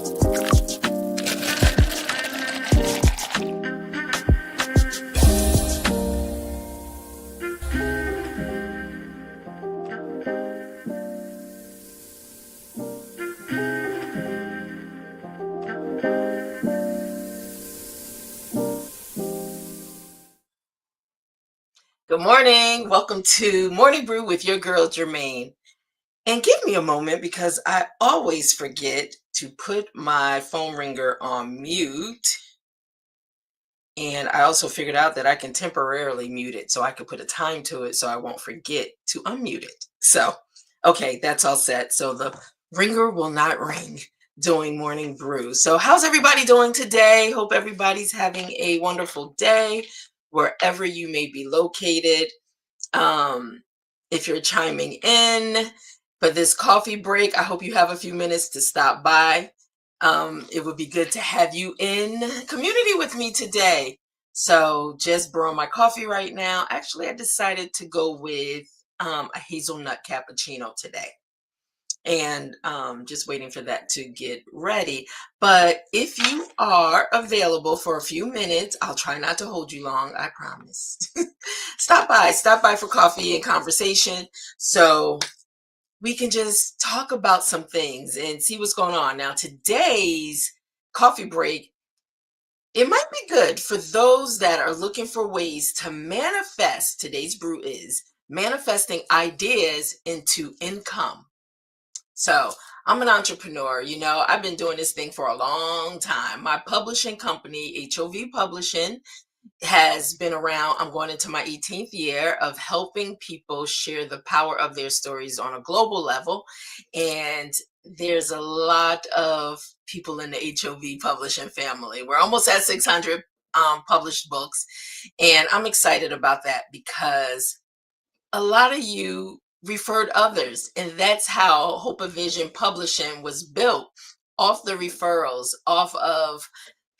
Good morning. Welcome to Morning Brew with your girl, Germaine. And give me a moment because I always forget to put my phone ringer on mute. And I also figured out that I can temporarily mute it so I could put a time to it so I won't forget to unmute it. So, okay, that's all set. So the ringer will not ring during Morning Brew. So, how's everybody doing today? Hope everybody's having a wonderful day wherever you may be located. Um, if you're chiming in for this coffee break, I hope you have a few minutes to stop by. It would be good to have you in community with me today. So, just brewing my coffee right now. Actually, I decided to go with a hazelnut cappuccino today, and just waiting for that to get ready. But if you are available for a few minutes, I'll try not to hold you long, I promise. Stop by for coffee and conversation so we can just talk about some things and see what's going on. Now, today's coffee break, it might be good for those that are looking for ways to manifest. Today's brew is manifesting ideas into income. So I'm an entrepreneur. I've been doing this thing for a long time. My publishing company, HOV Publishing, has been around. I'm going into my 18th year of helping people share the power of their stories on a global level. And there's a lot of people in the HOV Publishing family. We're almost at 600 published books. And I'm excited about that because a lot of you referred others, and that's how Hope of Vision Publishing was built, off the referrals, off of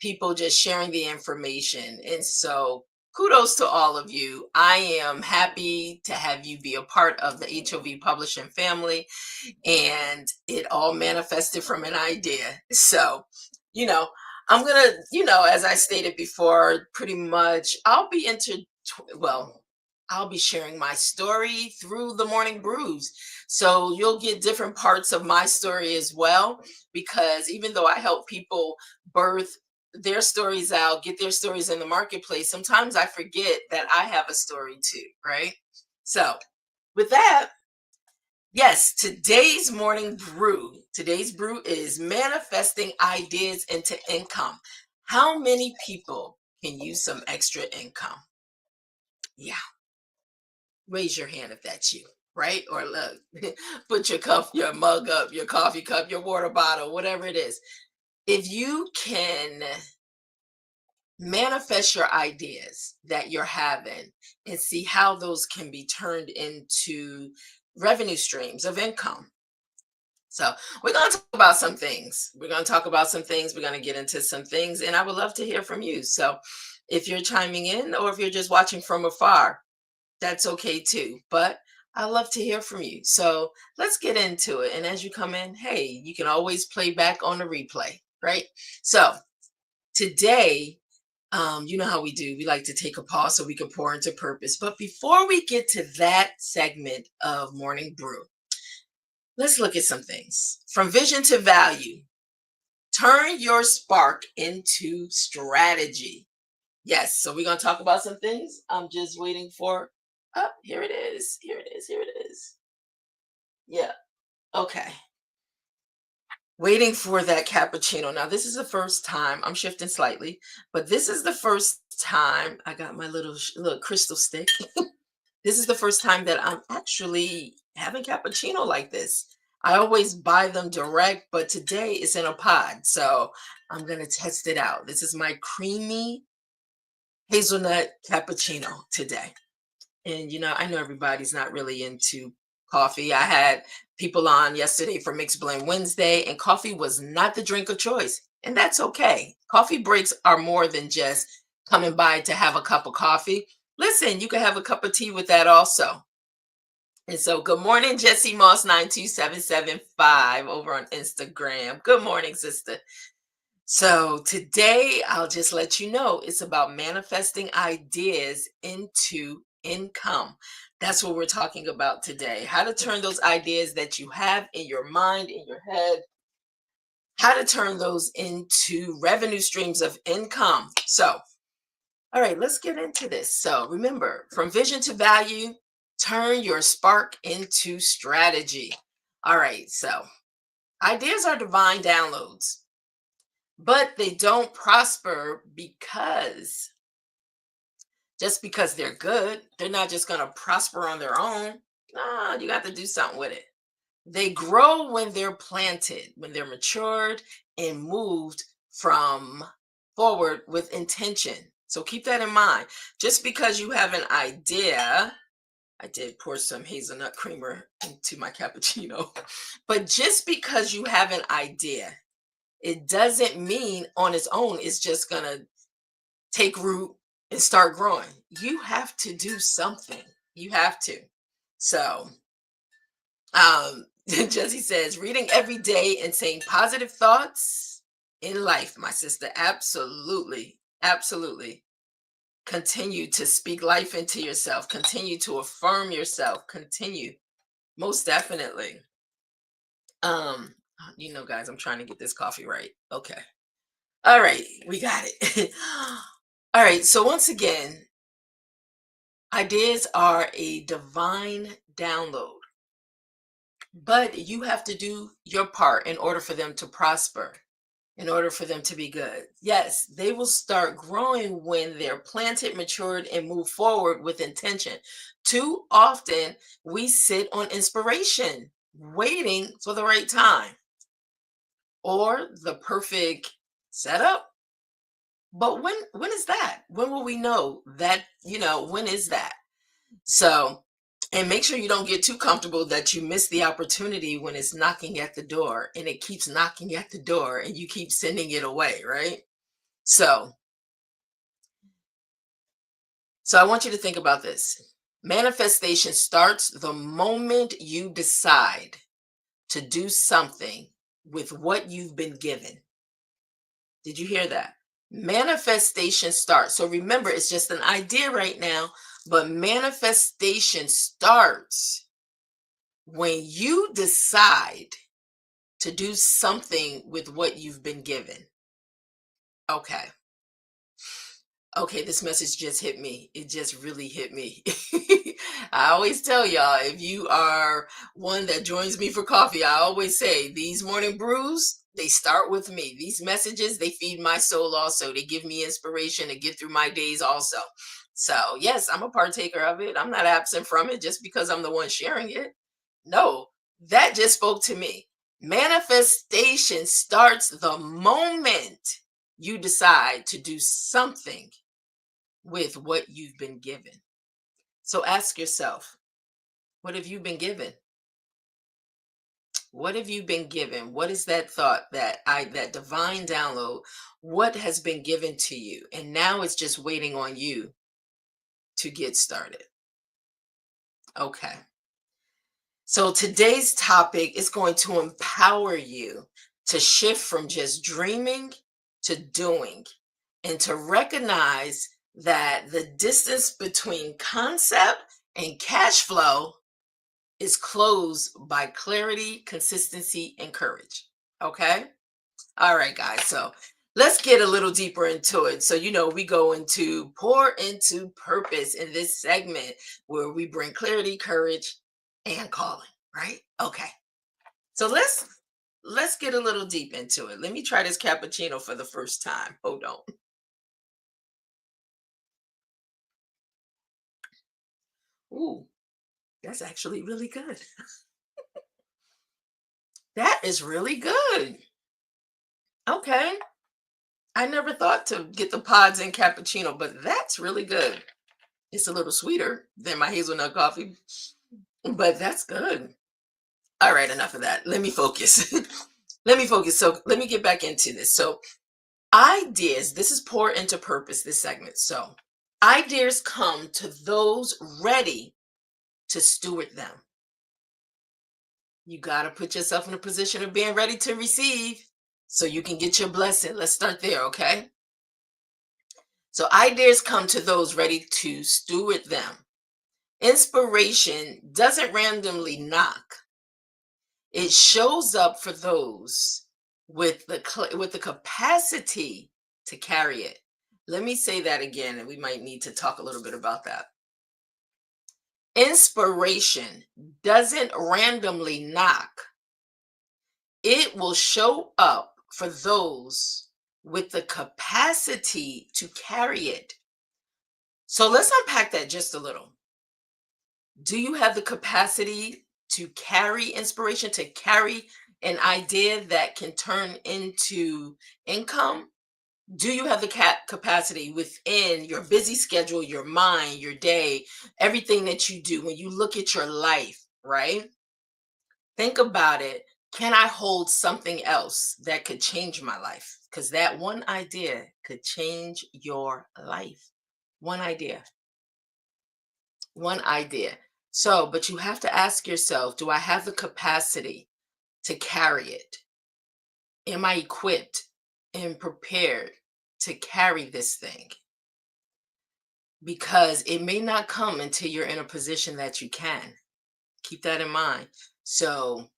people just sharing the information. And so kudos to all of you. I am happy to have you be a part of the HOV Publishing family, and it all manifested from an idea. So, you know, I'm gonna, as I stated before, pretty much well, I'll be sharing my story through the morning brews. So you'll get different parts of my story as well, because even though I help people birth their stories out, get their stories in the marketplace, sometimes I forget that I have a story too, right? So with that, yes, Today's brew is manifesting ideas into income. How many people can use some extra income? Yeah, raise your hand if that's you, right? Or look, put your mug up, your coffee cup, your water bottle, whatever it is. If you can manifest your ideas that you're having and see how those can be turned into revenue streams of income. So we're going to talk about some things. We're going to talk about some things. We're going to get into some things, and I would love to hear from you. So if you're chiming in or if you're just watching from afar, that's okay too. But I love to hear from you. So let's get into it. And as you come in, hey, you can always play back on the replay, right? So today, you know how we do. We like to take a pause so we can pour into purpose. But before we get to that segment of Morning Brew, let's look at some things. From vision to value, turn your spark into strategy. Yes, so we're going to talk about some things. I'm just waiting for, oh, here it is. Here it is. Here it is. Yeah. Okay. Waiting for that cappuccino. Now, this is the first time I'm shifting slightly, but this is the first time I got my little crystal stick. This is the first time that I'm actually having cappuccino like this. I always buy them direct, but today it's in a pod. So I'm going to test it out. This is my creamy hazelnut cappuccino today. And, I know everybody's not really into coffee. I had people on yesterday for Mixed Blend Wednesday, and coffee was not the drink of choice. And that's okay. Coffee breaks are more than just coming by to have a cup of coffee. Listen, you can have a cup of tea with that also. And so, good morning, Jesse Moss 92775 over on Instagram. Good morning, sister. So, today I'll just let you know it's about manifesting ideas into income. That's what we're talking about today. How to turn those ideas that you have in your mind, in your head, how to turn those into revenue streams of income. So, all right, let's get into this. So, remember, from vision to value, turn your spark into strategy. All right, so ideas are divine downloads, but they don't prosper because just because they're good, they're not just going to prosper on their own. No, you got to do something with it. They grow when they're planted, when they're matured and moved from forward with intention. So keep that in mind. Just because you have an idea, I did pour some hazelnut creamer into my cappuccino, but just because you have an idea, it doesn't mean on its own it's just going to take root and start growing. You have to do something. You have to. So, Jesse says, reading every day and saying positive thoughts in life, my sister. Absolutely. Absolutely. Continue to speak life into yourself. Continue to affirm yourself. Continue. Most definitely. Guys, I'm trying to get this coffee right. Okay. All right. We got it. All right. So once again, ideas are a divine download. But you have to do your part in order for them to prosper, in order for them to be good. Yes, they will start growing when they're planted, matured, and move forward with intention. Too often, we sit on inspiration, waiting for the right time or the perfect setup. But when is that? When will we know that, when is that? So, and make sure you don't get too comfortable that you miss the opportunity when it's knocking at the door and it keeps knocking at the door and you keep sending it away, right? So, so I want you to think about this. Manifestation starts the moment you decide to do something with what you've been given. Did you hear that? Manifestation starts. So remember, it's just an idea right now, but manifestation starts when you decide to do something with what you've been given. Okay. Okay, this message just hit me. It just really hit me. I always tell y'all, if you are one that joins me for coffee, I always say these morning brews, they start with me. These messages, they feed my soul also. They give me inspiration to get through my days also. So, yes, I'm a partaker of it. I'm not absent from it just because I'm the one sharing it. No, that just spoke to me. Manifestation starts the moment you decide to do something with what you've been given. So ask yourself, what have you been given? What have you been given? What is that thought, that divine download? What has been given to you? And now it's just waiting on you to get started. Okay. So today's topic is going to empower you to shift from just dreaming to doing and to recognize that the distance between concept and cash flow is closed by clarity, consistency, and courage. Okay? All right, guys. So let's get a little deeper into it. So, we go into pour into purpose in this segment where we bring clarity, courage, and calling, right? Okay. So let's get a little deep into it. Let me try this cappuccino for the first time. Hold on. Ooh, that's actually really good. That is really good. Okay. I never thought to get the pods in cappuccino, but that's really good. It's a little sweeter than my hazelnut coffee, but that's good. All right, enough of that. Let me focus. Let me focus. So let me get back into this. So ideas, this is pour into purpose, this segment. So ideas come to those ready to steward them. You got to put yourself in a position of being ready to receive so you can get your blessing. Let's start there, okay? So, ideas come to those ready to steward them. Inspiration doesn't randomly knock, it shows up for those with with the capacity to carry it. Let me say that again, and we might need to talk a little bit about that. Inspiration doesn't randomly knock, it will show up for those with the capacity to carry it. So let's unpack that just a little. Do you have the capacity to carry inspiration, to carry an idea that can turn into income? Do you have the capacity within your busy schedule, your mind, your day, everything that you do when you look at your life, right? Think about it. Can I hold something else that could change my life? Because that one idea could change your life. One idea. One idea. So, but you have to ask yourself, do I have the capacity to carry it? Am I equipped and prepared to carry this thing? Because it may not come until you're in a position that you can. Keep that in mind. So,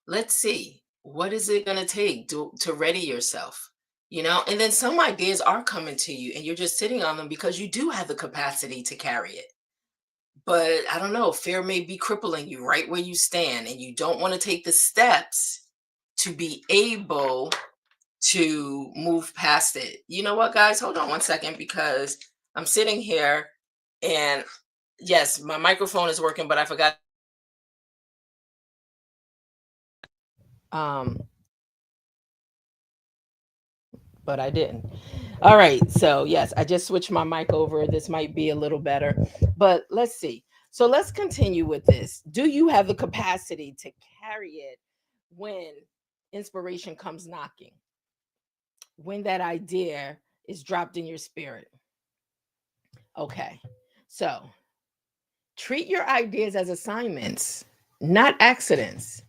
let's see, what is it going to take to ready yourself? And then some ideas are coming to you and you're just sitting on them because you do have the capacity to carry it. But I don't know, fear may be crippling you right where you stand, and you don't want to take the steps to be able to move past it. You know what, guys? Hold on one second because I'm sitting here and yes, my microphone is working, but I forgot. Um, but I didn't. All right. So, yes, I just switched my mic over. This might be a little better, but let's see. So, let's continue with this. Do you have the capacity to carry it when inspiration comes knocking? When that idea is dropped in your spirit? Okay. So, treat your ideas as assignments, not accidents.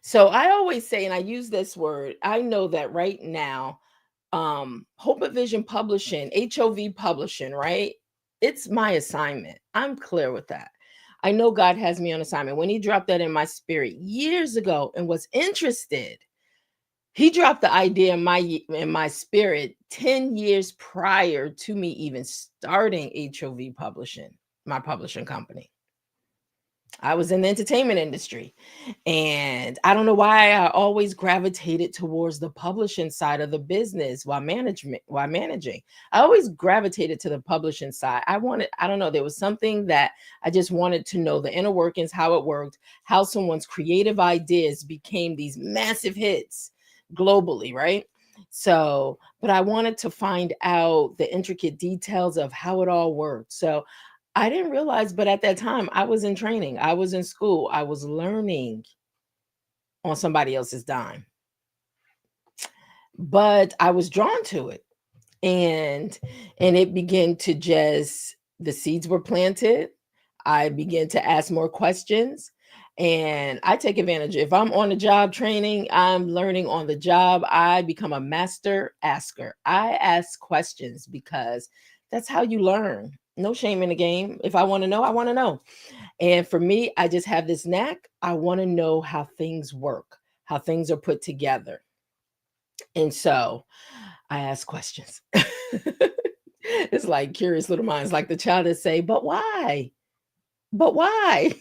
So I always say, and I use this word, I know that right now, Hope of Vision Publishing, HOV Publishing, right? It's my assignment. I'm clear with that. I know God has me on assignment. When He dropped that in my spirit years ago and was interested, He dropped the idea in my spirit 10 years prior to me even starting HOV Publishing, my publishing company. I was in the entertainment industry. And I don't know why I always gravitated towards the publishing side of the business while managing. I always gravitated to the publishing side. I don't know, there was something that I just wanted to know the inner workings, how it worked, how someone's creative ideas became these massive hits globally, right? So, but I wanted to find out the intricate details of how it all worked. So I didn't realize, but at that time, I was in training, I was in school, I was learning on somebody else's dime, but I was drawn to it. And it began to just the seeds were planted. I began to ask more questions, and I take advantage. If I'm on the job training, I'm learning on the job. I become a master asker. I ask questions because that's how you learn. No shame in the game. If I want to know, I want to know. And for me, I just have this knack. I want to know how things work, how things are put together. And so I ask questions. It's like curious little minds, like the child that say, but why? But why?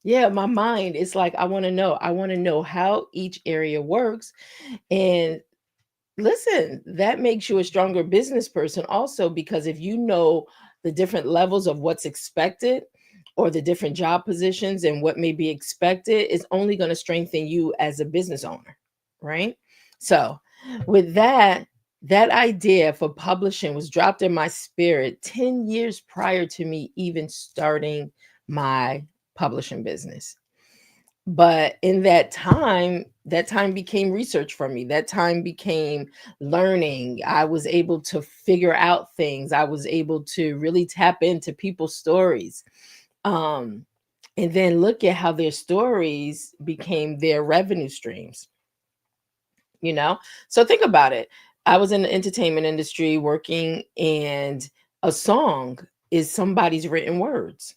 Yeah, my mind is like, I want to know. I want to know how each area works. And listen, that makes you a stronger business person also, because if you know the different levels of what's expected or the different job positions and what may be expected, is only going to strengthen you as a business owner, right? So, with that idea for publishing was dropped in my spirit 10 years prior to me even starting my publishing business. But in that time became research for me. That time became learning. I was able to figure out things. I was able to really tap into people's stories. um And then look at how their stories became their revenue streams, you know? So think about it. I was in the entertainment industry working, and a song is somebody's written words.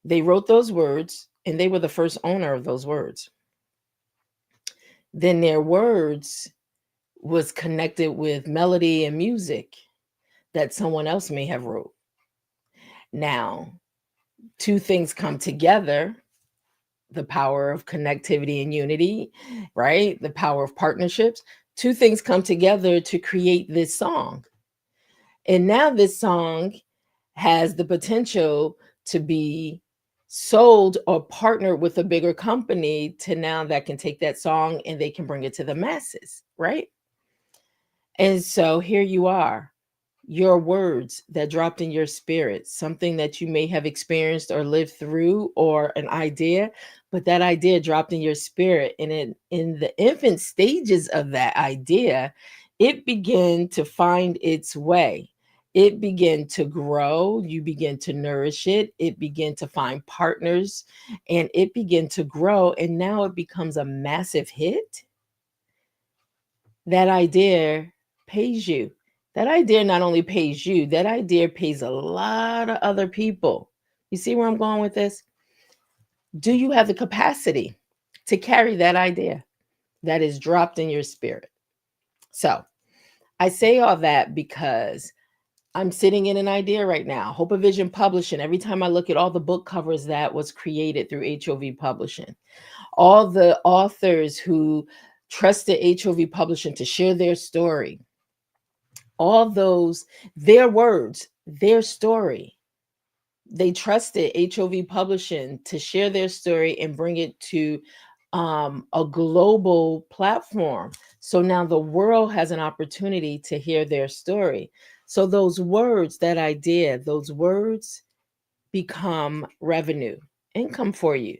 They wrote those words and they were the first owner of those words. Then their words was connected with melody and music that someone else may have wrote. Now, two things come together, the power of connectivity and unity, right? The power of partnerships. Two things come together to create this song. And now this song has the potential to be sold or partnered with a bigger company to now that can take that song and they can bring it to the masses, right? And so here you are, your words that dropped in your spirit, something that you may have experienced or lived through, or an idea, but that idea dropped in your spirit. And in the infant stages of that idea, it began to find its way. It began to grow. You begin to nourish it. It began to find partners and it began to grow. And now it becomes a massive hit. That idea pays you. That idea not only pays you, that idea pays a lot of other people. You see where I'm going with this? Do you have the capacity to carry that idea that is dropped in your spirit? So I say all that because I'm sitting in an idea right now, Hope of Vision Publishing. Every time I look at all the book covers that was created through HOV Publishing, all the authors who trusted HOV Publishing to share their story, all those, their words, their story. They trusted HOV Publishing to share their story and bring it to a global platform. So now the world has an opportunity to hear their story. So those words, that idea, those words become revenue, income for you.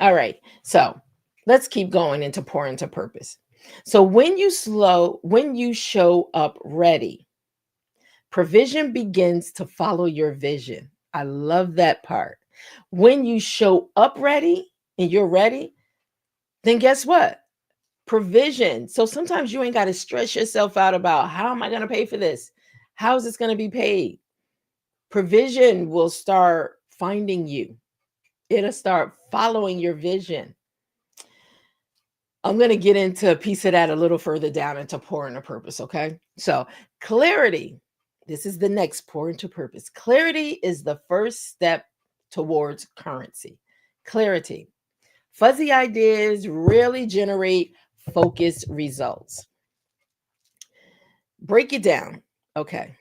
All right. So let's keep going into pour into purpose. So when you show up ready, provision begins to follow your vision. I love that part. When you show up ready and you're ready, then guess what? Provision. So sometimes you ain't got to stress yourself out about how am I going to pay for this? How is this going to be paid? Provision will start finding you. It'll start following your vision. I'm going to get into a piece of that a little further down into pour into purpose. Okay. So, clarity. This is the next pour into purpose. Clarity is the first step towards currency. Clarity. Fuzzy ideas really generate focused results. Break it down. Okay.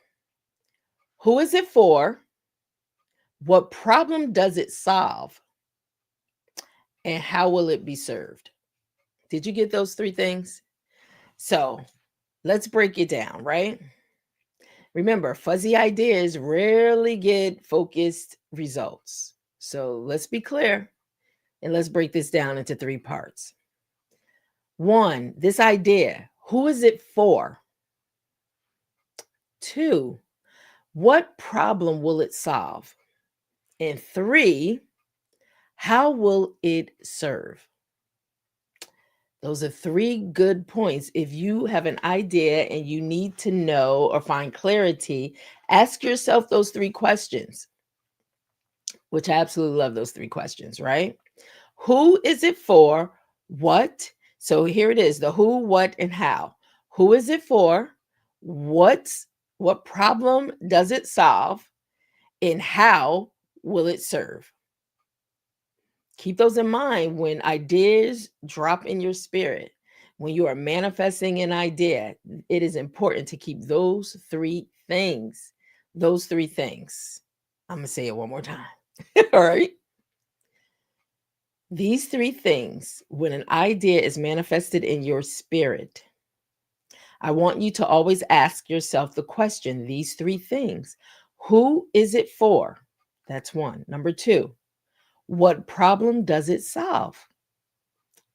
Who is it for? What problem does it solve? And how will it be served? Did you get those three things? So let's break it down, right? Remember, fuzzy ideas rarely get focused results. So let's be clear and let's break this down into three parts. One, this idea, who is it for? Two, what problem will it solve? And three, how will it serve? Those are three good points. If you have an idea and you need to know or find clarity, ask yourself those three questions, which I absolutely love those three questions, right? Who is it for? What? So here it is, the who, what, and how. Who is it for? What problem does it solve? And how will it serve? Keep those in mind when ideas drop in your spirit. When you are manifesting an idea, it is important to keep those three things. Those three things. I'm going to say it one more time. All right. These three things, when an idea is manifested in your spirit, I want you to always ask yourself the question, these three things. Who is it for? That's one. Number two, what problem does it solve?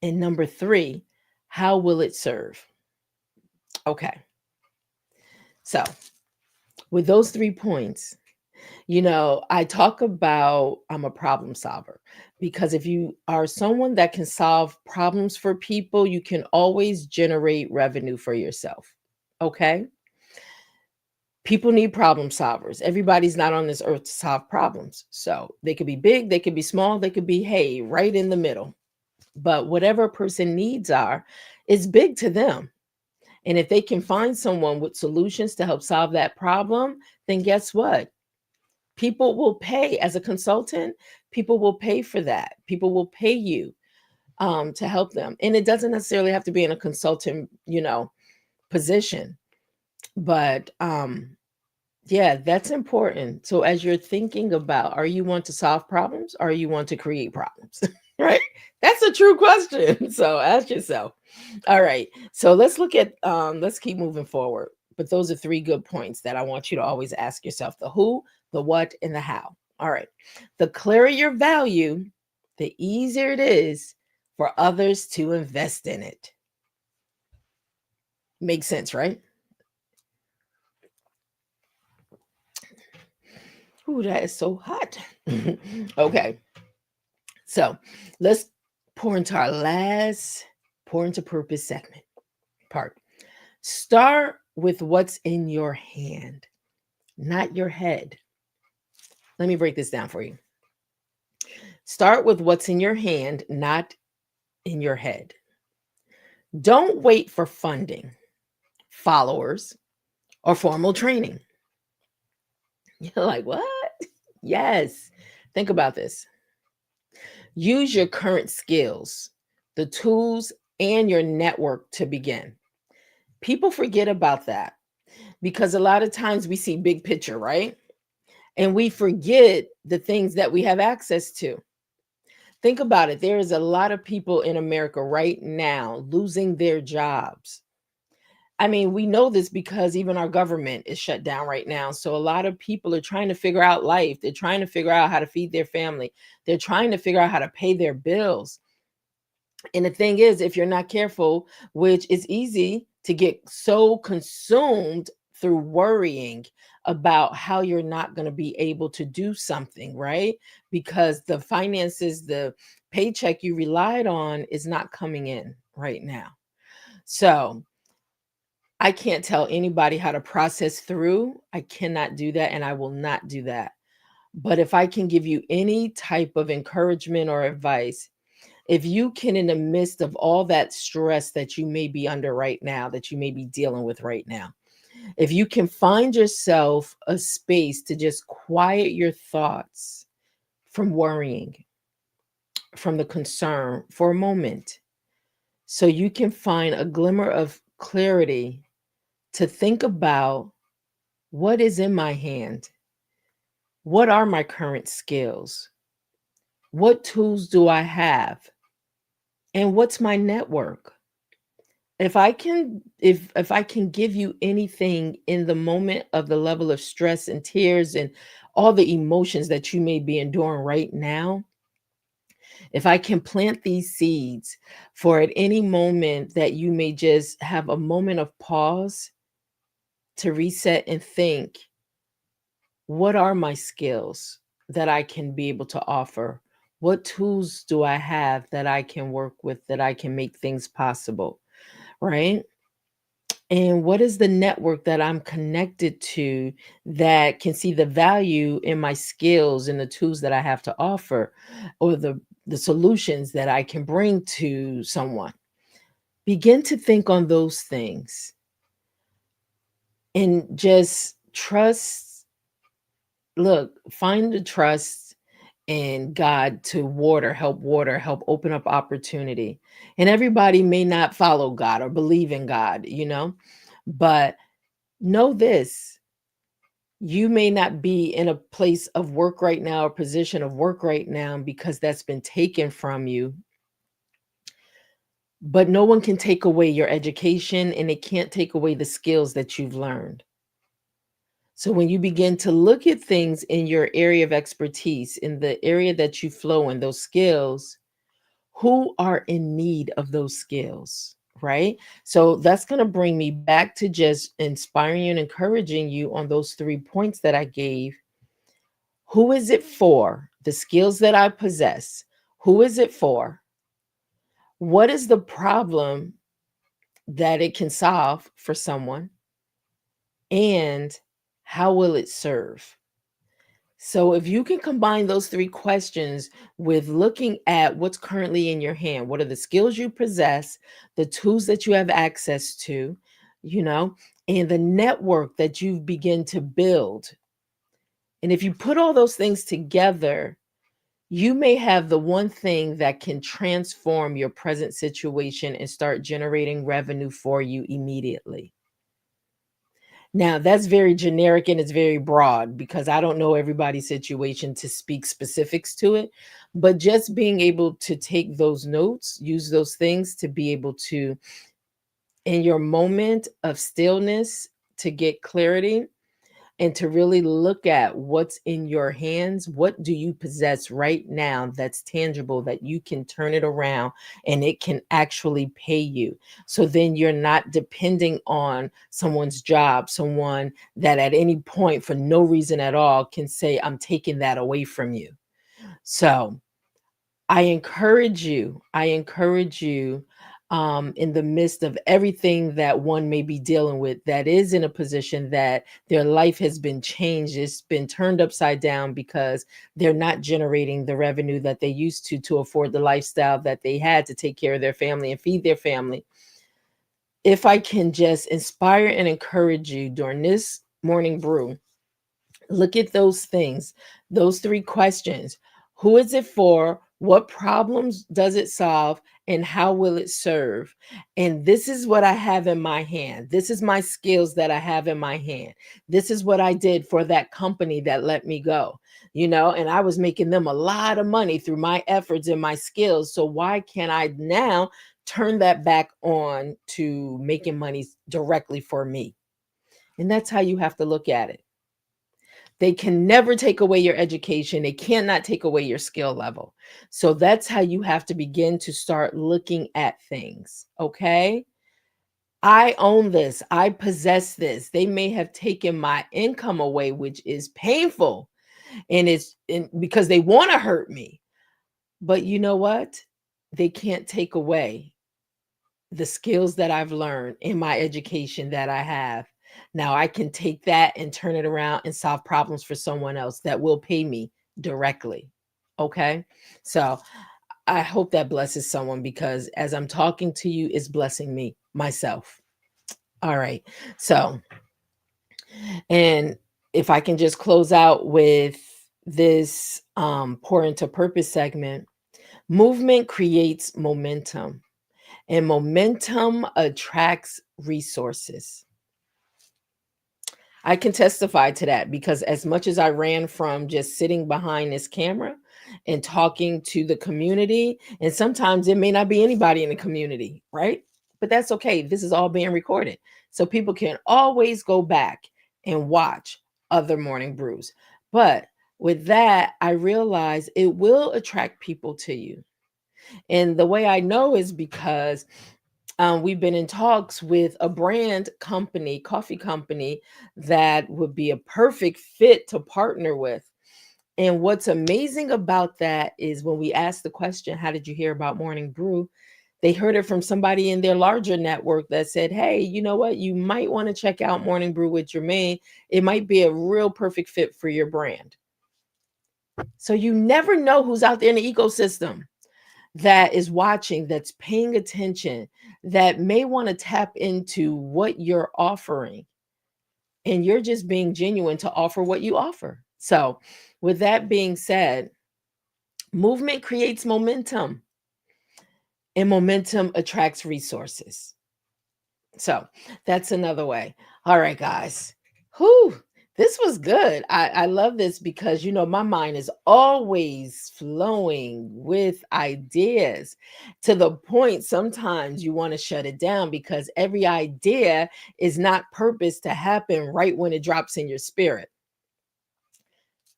And number three, how will it serve? Okay. So, with those 3 points, I talk about I'm a problem solver because if you are someone that can solve problems for people, you can always generate revenue for yourself. Okay? People need problem solvers. Everybody's not on this earth to solve problems. So they could be big, they could be small, they could be, hey, right in the middle. But whatever a person needs are, is big to them. And if they can find someone with solutions to help solve that problem, then guess what? People will pay as a consultant. People will pay for that. People will pay you to help them. And it doesn't necessarily have to be in a consultant, position. But yeah, that's important. So as you're thinking about, are you want to solve problems or you want to create problems? Right? That's a true question. So ask yourself. All right. So let's keep moving forward. But those are three good points that I want you to always ask yourself: the who, the what, and the how. All right. The clearer your value, the easier it is for others to invest in it. Makes sense, right? Ooh, that is so hot. Okay. So let's pour into our last pour into purpose segment part. Start with what's in your hand, not your head. Let me break this down for you. Start with what's in your hand, not in your head. Don't wait for funding, followers, or formal training. You're like, what? Yes. Think about this. Use your current skills, the tools, and your network to begin. People forget about that because a lot of times we see big picture, right? And we forget the things that we have access to. Think about it. There is a lot of people in America right now losing their jobs. I mean, we know this because even our government is shut down right now. So a lot of people are trying to figure out life. They're trying to figure out how to feed their family. They're trying to figure out how to pay their bills. And the thing is, if you're not careful, which is easy to get so consumed through worrying about how you're not going to be able to do something, right? Because the finances, the paycheck you relied on is not coming in right now. So I can't tell anybody how to process through. I cannot do that, and I will not do that. But if I can give you any type of encouragement or advice, if you can, in the midst of all that stress that you may be under right now, that you may be dealing with right now, if you can find yourself a space to just quiet your thoughts from worrying, from the concern for a moment, so you can find a glimmer of clarity to think about what is in my hand, what are my current skills, what tools do I have, and what's my network. If I can give you anything in the moment of the level of stress and tears and all the emotions that you may be enduring right now, if I can plant these seeds for at any moment that you may just have a moment of pause to reset and think, what are my skills that I can be able to offer? What tools do I have that I can work with, that I can make things possible, right? And what is the network that I'm connected to that can see the value in my skills and the tools that I have to offer, or the solutions that I can bring to someone? Begin to think on those things and just trust. Look, find the trust in God to water, help open up opportunity. And everybody may not follow God or believe in God, but know this: you may not be in a place of work right now, a position of work right now, because that's been taken from you. But no one can take away your education, and it can't take away the skills that you've learned. So when you begin to look at things in your area of expertise, in the area that you flow in, those skills, who are in need of those skills, right? So that's going to bring me back to just inspiring you and encouraging you on those 3 points that I gave. Who is it for? The skills that I possess. Who is it for? What is the problem that it can solve for someone? And how will it serve? So, if you can combine those three questions with looking at what's currently in your hand, what are the skills you possess, the tools that you have access to, you know, and the network that you've begun to build. And if you put all those things together, you may have the one thing that can transform your present situation and start generating revenue for you immediately. Now, that's very generic and it's very broad because I don't know everybody's situation to speak specifics to it. But just being able to take those notes, use those things to be able to, in your moment of stillness, to get clarity and to really look at what's in your hands. What do you possess right now that's tangible that you can turn it around and it can actually pay you? So then you're not depending on someone's job, someone that at any point, for no reason at all, can say, I'm taking that away from you. So, I encourage you in the midst of everything that one may be dealing with that is in a position that their life has been changed, it's been turned upside down because they're not generating the revenue that they used to afford the lifestyle that they had to take care of their family and feed their family. If I can just inspire and encourage you during this morning brew, look at those things, those three questions. Who is it for? What problems does it solve? And how will it serve? And this is what I have in my hand. This is my skills that I have in my hand. This is what I did for that company that let me go, and I was making them a lot of money through my efforts and my skills. So why can't I now turn that back on to making money directly for me? And that's how you have to look at it. They can never take away your education. They cannot take away your skill level. So that's how you have to begin to start looking at things. Okay. I own this. I possess this. They may have taken my income away, which is painful. And because they want to hurt me. But you know what? They can't take away the skills that I've learned in my education that I have. Now I can take that and turn it around and solve problems for someone else that will pay me directly. Okay. So I hope that blesses someone because as I'm talking to you, it's blessing me myself. All right. So, and if I can just close out with this pour into purpose segment, movement creates momentum. And momentum attracts resources. I can testify to that because as much as I ran from just sitting behind this camera and talking to the community, and sometimes it may not be anybody in the community, right? But that's okay. This is all being recorded. So people can always go back and watch other morning brews. But with that, I realize it will attract people to you. And the way I know is because we've been in talks with a brand company, coffee company, that would be a perfect fit to partner with. And what's amazing about that is when we ask the question, how did you hear about Morning Brew? They heard it from somebody in their larger network that said, hey, you know what? You might want to check out Morning Brew with Germaine. It might be a real perfect fit for your brand. So you never know who's out there in the ecosystem that is watching, that's paying attention, that may want to tap into what you're offering. And you're just being genuine to offer what you offer. So, with that being said, movement creates momentum, and momentum attracts resources. So, that's another way. All right, guys. Whew. This was good. I love this because, my mind is always flowing with ideas to the point sometimes you want to shut it down because every idea is not purposed to happen right when it drops in your spirit.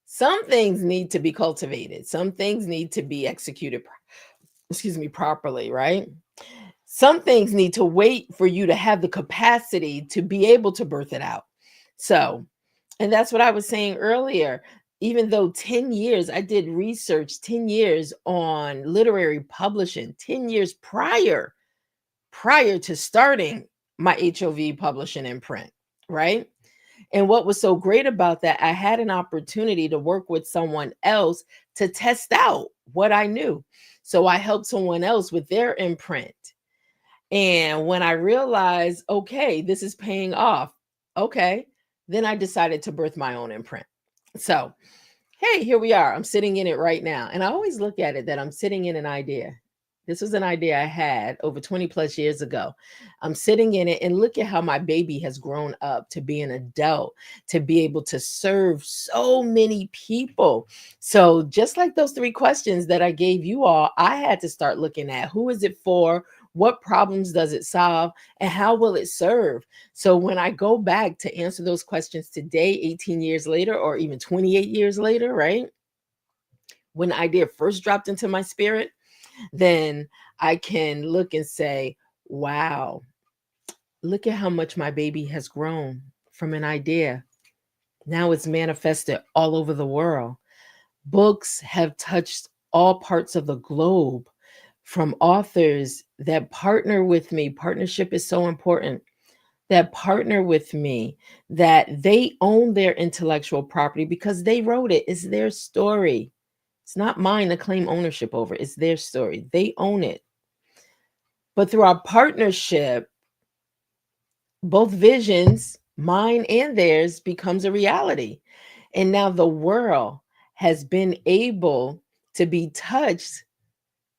Some things need to be cultivated, some things need to be executed, properly, right? Some things need to wait for you to have the capacity to be able to birth it out. So, and that's what I was saying earlier. even though 10 years, I did research 10 years on literary publishing, 10 years prior to starting my HOV publishing and print, right? And what was so great about that, I had an opportunity to work with someone else to test out what I knew. So I helped someone else with their imprint. And when I realized, okay, this is paying off, okay, then I decided to birth my own imprint. So, hey, here we are. I'm sitting in it right now. And I always look at it that I'm sitting in an idea. This was an idea I had over 20 plus years ago. I'm sitting in it, and look at how my baby has grown up to be an adult, to be able to serve so many people. So, just like those three questions that I gave you all, I had to start looking at who is it for? What problems does it solve? And how will it serve? So when I go back to answer those questions today, 18 years later, or even 28 years later, right? When the idea first dropped into my spirit, then I can look and say, wow, look at how much my baby has grown from an idea. Now it's manifested all over the world. Books have touched all parts of the globe from authors that partner with me. Partnership is so important, that partner with me, that they own their intellectual property because they wrote it. It's their story. It's not mine to claim ownership over. It's their story. They own it. But through our partnership, both visions, mine and theirs, becomes a reality. And now the world has been able to be touched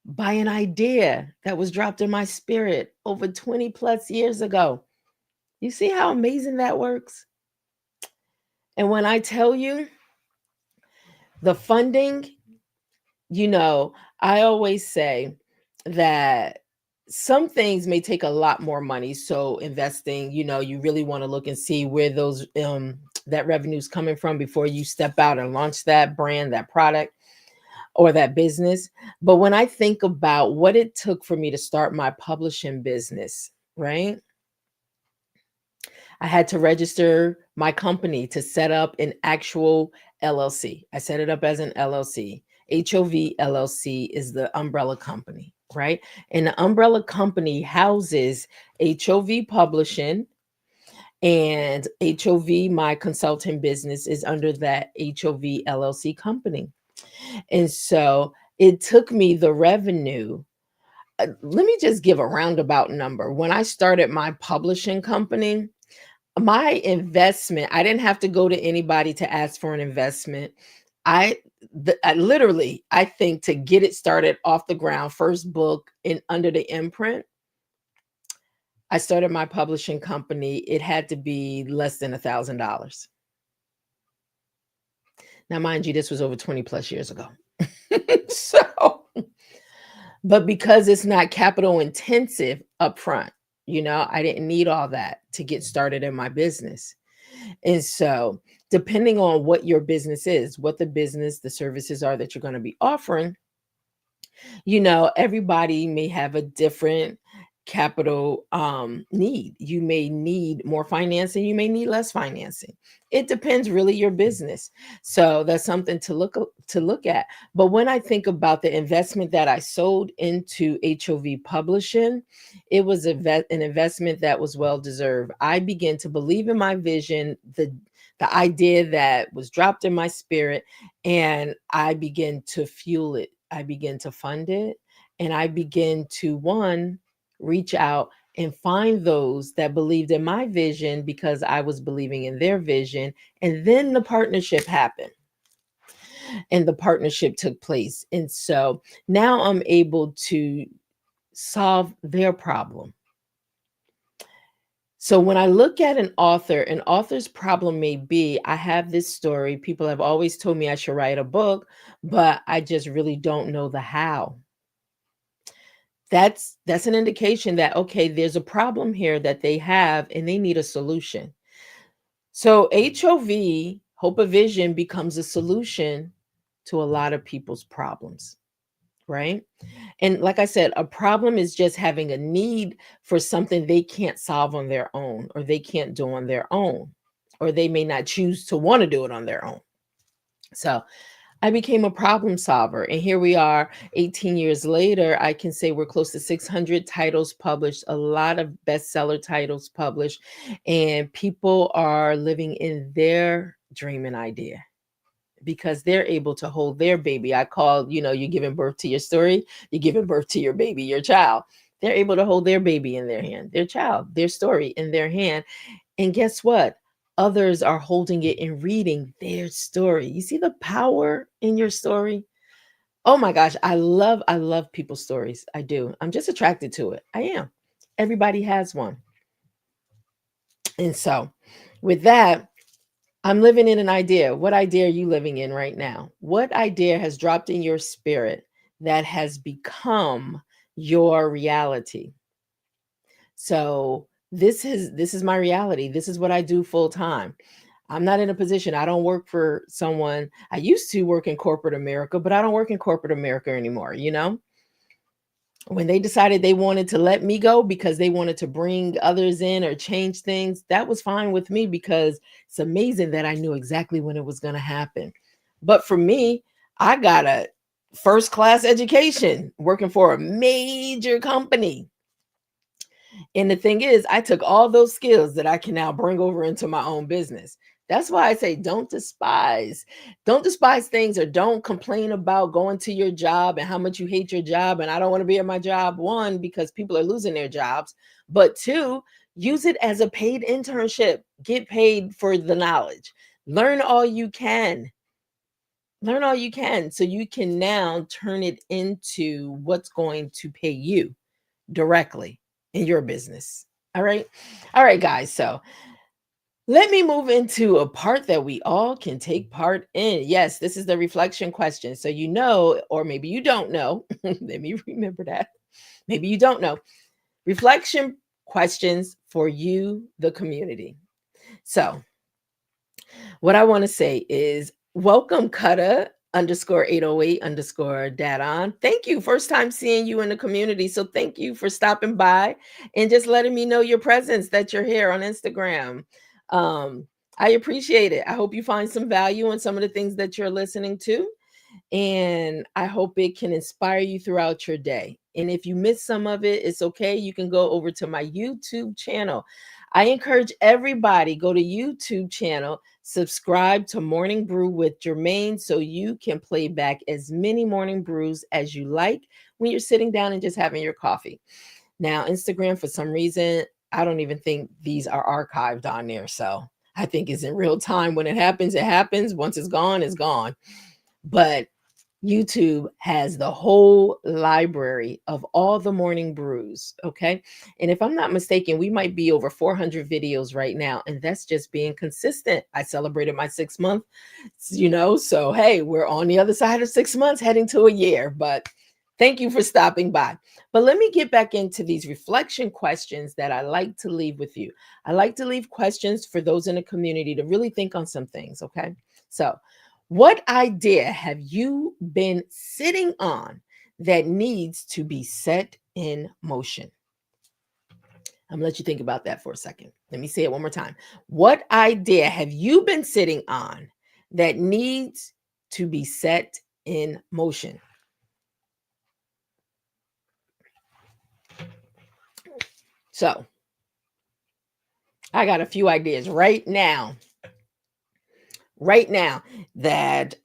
by an idea that was dropped in my spirit over 20 plus years ago. You see how amazing that works? And when I tell you the funding, you know, I always say that some things may take a lot more money. So investing, you really want to look and see where those that revenue is coming from before you step out and launch that brand, that product, or that business. But when I think about what it took for me to start my publishing business, right? I had to register my company to set up an actual LLC. I set it up as an LLC. HOV LLC is the umbrella company, right? And the umbrella company houses HOV Publishing, and HOV, my consulting business, is under that HOV LLC company. And so it took me the revenue. Let me just give a roundabout number. When I started my publishing company, my investment, I didn't have to go to anybody to ask for an investment. I, I literally, I think, to get it started off the ground, first book in under the imprint, I started my publishing company. It had to be less than $1,000. Now, mind you, this was over 20 plus years ago. So, but because it's not capital intensive upfront, I didn't need all that to get started in my business. And so, depending on what your business is, what the services are that you're going to be offering, everybody may have a different capital need. You may need more financing, you may need less financing. It depends really your business. So that's something to look at. But when I think about the investment that I sold into HOV Publishing, it was an investment that was well deserved. I began to believe in my vision, the idea that was dropped in my spirit, and I began to fuel it. I began to fund it, and I began to, one, reach out and find those that believed in my vision because I was believing in their vision. And then the partnership happened, and the partnership took place. And so now I'm able to solve their problem. So when I look at an author's problem may be, I have this story. People have always told me I should write a book, but I just really don't know the how. That's an indication that, okay, there's a problem here that they have and they need a solution. So HOV, Hope of Vision, becomes a solution to a lot of people's problems, right? And like I said, a problem is just having a need for something they can't solve on their own, or they can't do on their own, or they may not choose to want to do it on their own. So I became a problem solver. And here we are 18 years later. I can say we're close to 600 titles published, a lot of bestseller titles published, and people are living in their dream and idea because they're able to hold their baby. I call, you're giving birth to your story, you're giving birth to your baby, your child. They're able to hold their baby in their hand, their child, their story in their hand. And guess what? Others are holding it and reading their story. You see the power in your story? Oh my gosh, I love people's stories. I do. I'm just attracted to it. I am. Everybody has one. And so, with that, I'm living in an idea. What idea are you living in right now? What idea has dropped in your spirit that has become your reality? So, this is my reality. This is what I do full time. I'm not in a position. I don't work for someone. I used to work in corporate America, but I don't work in corporate America anymore. When they decided they wanted to let me go because they wanted to bring others in or change things, that was fine with me because it's amazing that I knew exactly when it was going to happen. But for me, I got a first class education working for a major company. And the thing is, I took all those skills that I can now bring over into my own business. That's why I say don't despise. Don't despise things or don't complain about going to your job and how much you hate your job. And I don't want to be at my job. One, because people are losing their jobs. But two, use it as a paid internship. Get paid for the knowledge. Learn all you can. Learn all you can so you can now turn it into what's going to pay you directly in your business. All right. All right, guys. So let me move into a part that we all can take part in. Yes, this is the reflection question. So, or maybe you don't know. Let me remember that. Maybe you don't know. Reflection questions for you, the community. So, what I want to say is welcome, Kutta underscore 808 underscore Dadon. Thank you. First time seeing you in the community. So thank you for stopping by and just letting me know your presence that you're here on Instagram. Um, I appreciate it. I hope you find some value in some of the things that you're listening to. And I hope it can inspire you throughout your day. And if you miss some of it, it's okay. You can go over to my YouTube channel. I encourage everybody go to YouTube channel, subscribe to Morning Brew with Germaine so you can play back as many morning brews as you like when you're sitting down and just having your coffee. Now, Instagram, for some reason, I don't even think these are archived on there. So I think it's in real time. When it happens, it happens. Once it's gone, it's gone. But YouTube has the whole library of all the morning brews. Okay. And if I'm not mistaken, we might be over 400 videos right now. And that's just being consistent. I celebrated my 6 month, so hey, we're on the other side of 6 months heading to a year. But thank you for stopping by. But let me get back into these reflection questions that I like to leave with you. I like to leave questions for those in the community to really think on some things. Okay. So, what idea have you been sitting on that needs to be set in motion? I'm gonna let you think about that for a second. Let me say it one more time. What idea have you been sitting on that needs to be set in motion? So, I got a few ideas right now that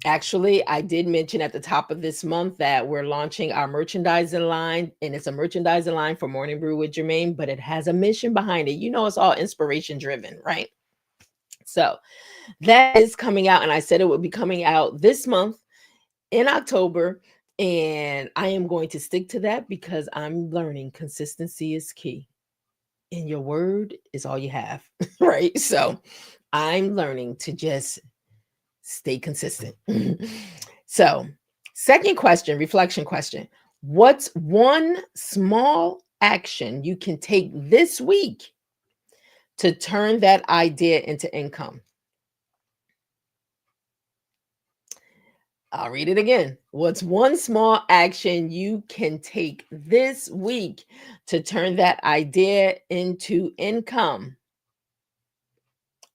actually I did mention at the top of this month that we're launching our merchandising line, and it's a merchandising line for Morning Brew with Germaine, but it has a mission behind it. It's all inspiration driven, right? So that is coming out, and I said it would be coming out this month in October, and I am going to stick to that because I'm learning consistency is key, and your word is all you have, right? So I'm learning to just stay consistent. So, second question, reflection question. What's one small action you can take this week to turn that idea into income? I'll read it again. What's one small action you can take this week to turn that idea into income?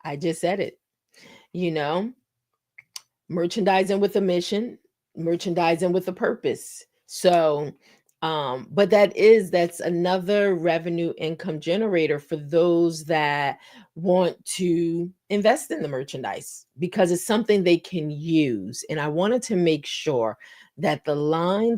I just said it. You know, merchandising with a mission, merchandising with a purpose. So, but that's another revenue income generator for those that want to invest in the merchandise because it's something they can use. And I wanted to make sure that the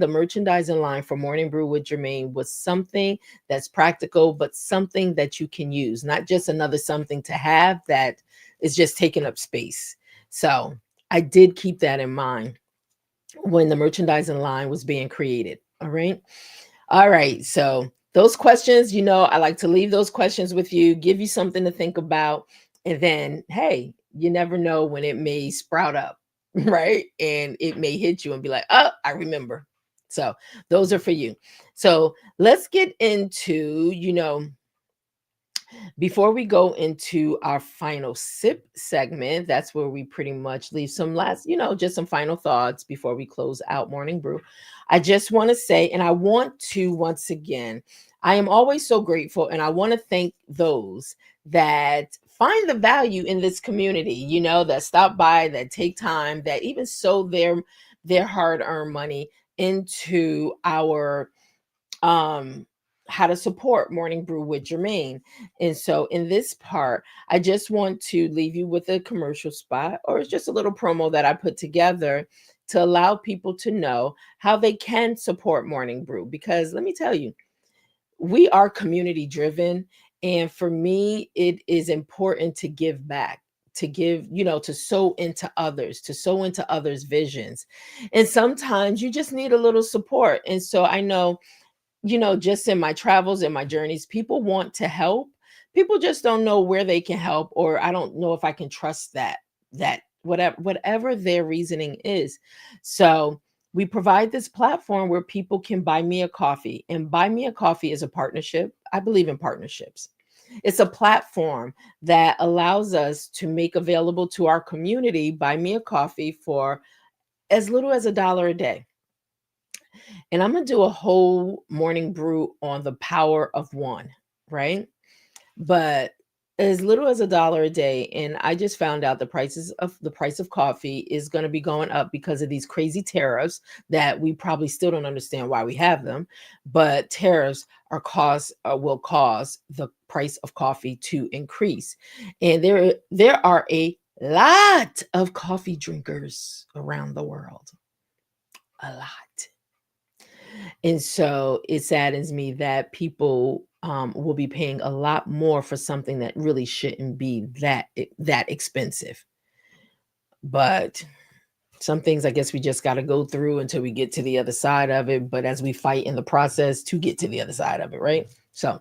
merchandising line for Morning Brew with Germaine was something that's practical, but something that you can use, not just another something to have that is just taking up space. So I did keep that in mind when the merchandising line was being created. All right. All right. So those questions, I like to leave those questions with you, give you something to think about. And then, hey, you never know when it may sprout up, right? And it may hit you and be like, oh, I remember. So those are for you. So let's get into, before we go into our final sip segment, that's where we pretty much leave some last, just some final thoughts before we close out Morning Brew. I just want to say, and I want to once again, I am always so grateful, and I want to thank those that find the value in this community, that stop by, that take time, that even sow their hard-earned money into our how to support Morning Brew with Germaine. And so in this part, I just want to leave you with a commercial spot, or it's just a little promo that I put together to allow people to know how they can support Morning Brew. Because let me tell you, we are community driven. And for me, it is important to give back, to give, to sow into others, to sow into others' visions. And sometimes you just need a little support. And so I know, just in my travels and my journeys, people want to help. People just don't know where they can help, or I don't know if I can trust that whatever their reasoning is. So we provide this platform where people can buy me a coffee, and buy me a coffee is a partnership. I believe in partnerships. It's a platform that allows us to make available to our community, buy me a coffee for as little as $1 a day. And I'm going to do a whole morning brew on the power of one, right? But as little as $1 a day. And I just found out the price of coffee is going to be going up because of these crazy tariffs that we probably still don't understand why we have them. But tariffs will cause the price of coffee to increase. And there are a lot of coffee drinkers around the world. A lot. And so it saddens me that people will be paying a lot more for something that really shouldn't be that expensive. But some things I guess we just got to go through until we get to the other side of it. But as we fight in the process to get to the other side of it, right? So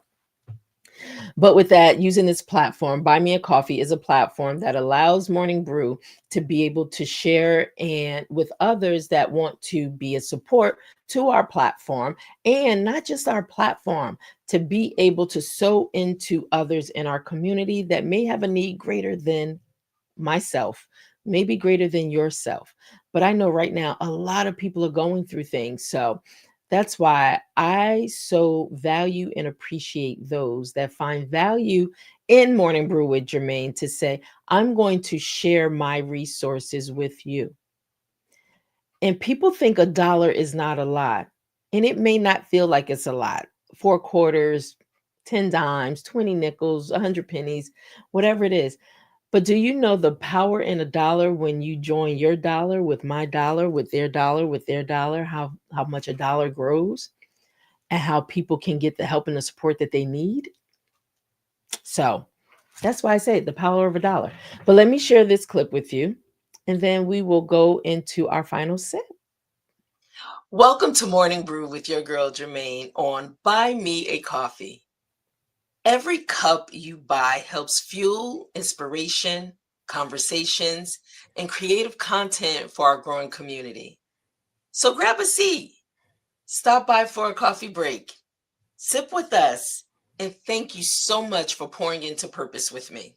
but with that, using this platform, Buy Me a Coffee is a platform that allows Morning Brew to be able to share and with others that want to be a support to our platform, and not just our platform, to be able to sow into others in our community that may have a need greater than myself, maybe greater than yourself. But I know right now a lot of people are going through things. So that's why I so value and appreciate those that find value in Morning Brew with Germaine to say, I'm going to share my resources with you. And people think $1 is not a lot. And it may not feel like it's a lot. 4 quarters, 10 dimes, 20 nickels, 100 pennies, whatever it is. But do you know the power in $1 when you join your dollar with my dollar, with their dollar, how much $1 grows, and how people can get the help and the support that they need? So that's why I say the power of $1. But let me share this clip with you, and then we will go into our final sip. Welcome to Morning Brew with your girl Germaine on Buy Me a Coffee. Every cup you buy helps fuel inspiration, conversations, and creative content for our growing community. So grab a seat, stop by for a coffee break, sip with us, and thank you so much for pouring into purpose with me.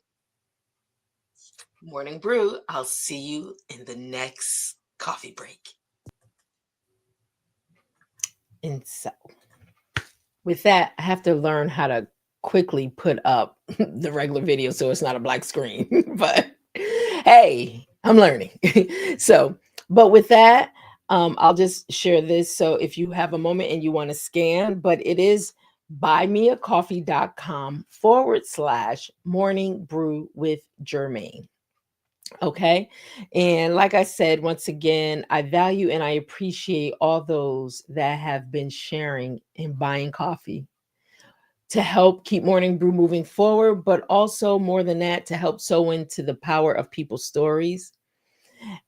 Morning Brew, I'll see you in the next coffee break. And so with that, I have to learn how to quickly put up the regular video so it's not a black screen. But hey, I'm learning. So, but with that, I'll just share this. So if you have a moment and you want to scan, but it is buymeacoffee.com/morning brew with Germaine. Okay. And like I said, once again, I value and I appreciate all those that have been sharing and buying coffee to help keep Morning Brew moving forward, but also more than that, to help sow into the power of people's stories.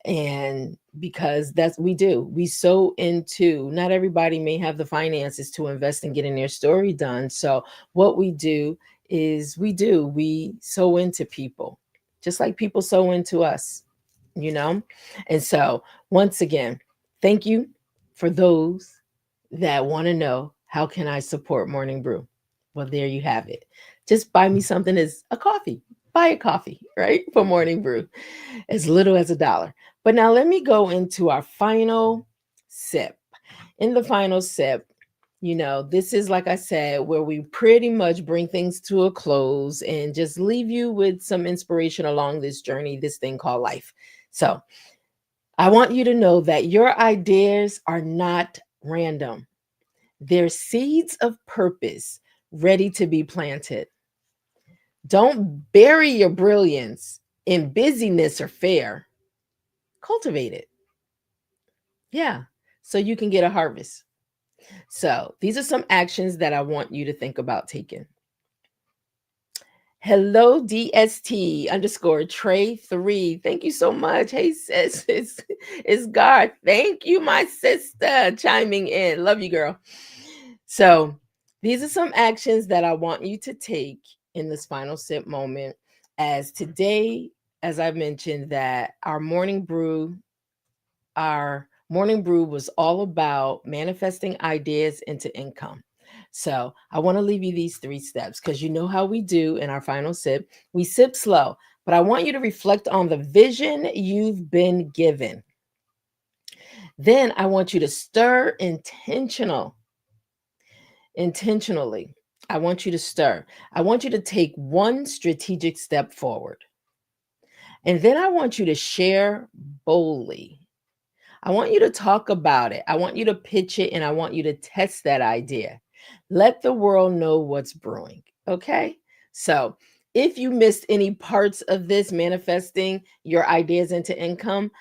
And because that's we sow into, not everybody may have the finances to invest in getting their story done. So what we do is we sow into people, just like people sow into us, you know. And so once again, thank you for those that want to know, how can I support Morning Brew? Well, there you have it. Just buy me something as a coffee. Buy a coffee, right? For Morning Brew, as little as $1. But now let me go into our final sip. In the final sip, this is, like I said, where we pretty much bring things to a close and just leave you with some inspiration along this journey, this thing called life. So I want you to know that your ideas are not random. They're seeds of purpose ready to be planted. Don't bury your brilliance in busyness or fear. Cultivate it. Yeah. So you can get a harvest. So these are some actions that I want you to think about taking. Hello, DST underscore Trey 3. Thank you so much. Hey, sis, it's Garth. Thank you, my sister, chiming in. Love you, girl. So these are some actions that I want you to take in this final sip moment. As today, as I mentioned, that our morning brew was all about manifesting ideas into income. So I want to leave you these 3 steps, because you know how we do in our final sip. We sip slow, but I want you to reflect on the vision you've been given. Then I want you to stir intentionally. I want you to stir. I want you to take one strategic step forward. And then I want you to share boldly. I want you to talk about it. I want you to pitch it, and I want you to test that idea. Let the world know what's brewing. Okay. So if you missed any parts of this manifesting your ideas into income,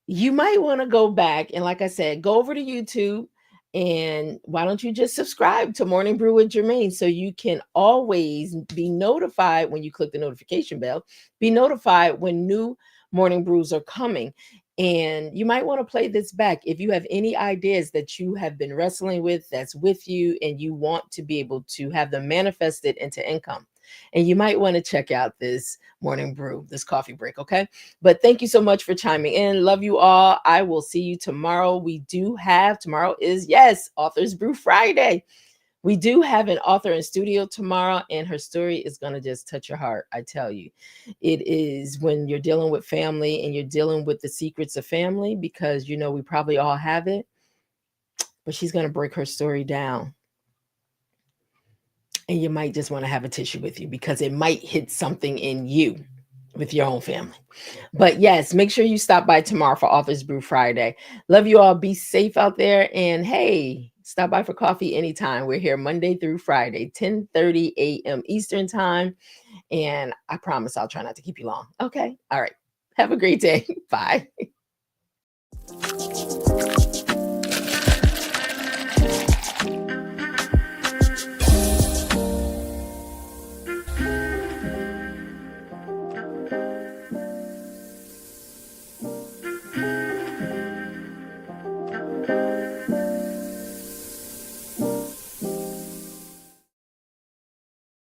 you might want to go back and, like I said, go over to YouTube, and why don't you just subscribe to Morning Brew with Germaine, so you can always be notified when you click the notification bell, be notified when new morning brews are coming. And you might want to play this back if you have any ideas that you have been wrestling with, that's with you, and you want to be able to have them manifested into income. And you might want to check out this morning brew, this coffee break. Okay. But thank you so much for chiming in. Love you all. I will see you tomorrow. Tomorrow is, yes, Authors Brew Friday. We do have an author in studio tomorrow, and her story is going to just touch your heart. I tell you, it is, when you're dealing with family and you're dealing with the secrets of family, because, we probably all have it, but she's going to break her story down. And you might just want to have a tissue with you, because it might hit something in you with your own family. But yes, make sure you stop by tomorrow for Authors Brew Friday. Love you all. Be safe out there. And hey, stop by for coffee anytime. We're here Monday through Friday, 10:30 a.m. Eastern time. And I promise I'll try not to keep you long. Okay. All right. Have a great day. Bye.